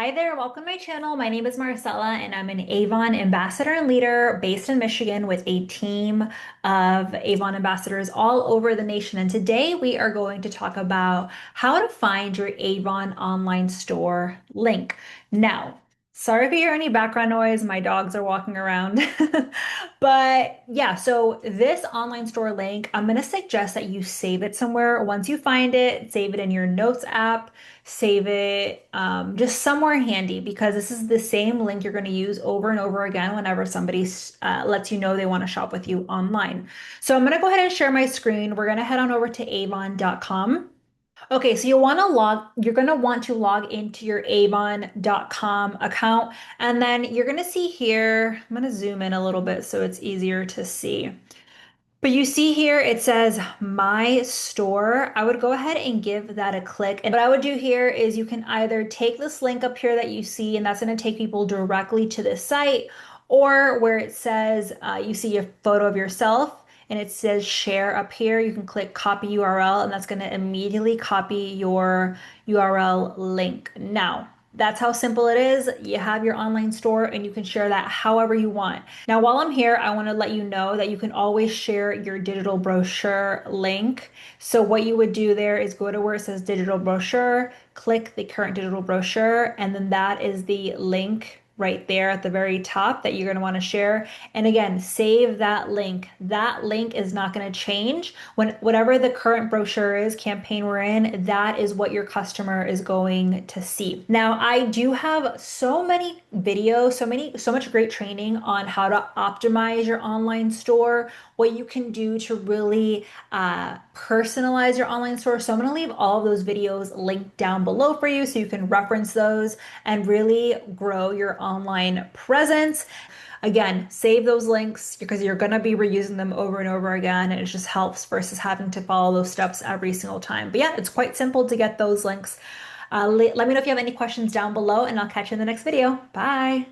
Hi there, welcome to my channel. My name is Marcella and I'm an Avon ambassador and leader based in Michigan with a team of Avon ambassadors all over the nation. And today we are going to talk about how to find your Avon online store link. Now, sorry if you hear any background noise, my dogs are walking around. But yeah, so this online store link, I'm going to suggest that you save it somewhere. Once you find it, save it in your notes app, save it just somewhere handy because this is the same link you're going to use over and over again whenever somebody lets you know they want to shop with you online. So I'm going to go ahead and share my screen. We're going to head on over to avon.com. Okay, so you're going to want to log into your avon.com account, and then you're going to see here, I'm going to zoom in a little bit so it's easier to see. But you see here, it says My Store. I would go ahead and give that a click. And what I would do here is you can either take this link up here that you see, and that's going to take people directly to the site, or where it says you see a photo of yourself and it says share up here, you can click copy URL, and that's going to immediately copy your URL link. Now, that's how simple it is. You have your online store and you can share that however you want. Now, while I'm here, I want to let you know that you can always share your digital brochure link. So what you would do there is go to where it says digital brochure, click the current digital brochure, and then that is the link right there at the very top that you're going to want to share. And again, save that link. That link is not going to change. Whatever the current brochure is, campaign we're in, that is what your customer is going to see. Now, I do have so many videos, so much great training on how to optimize your online store, what you can do to really personalize your online store. So I'm going to leave all of those videos linked down below for you so you can reference those and really grow your online presence. Again, save those links because you're going to be reusing them over and over again, and it just helps versus having to follow those steps every single time. But yeah, it's quite simple to get those links. Let me know if you have any questions down below, and I'll catch you in the next video. Bye.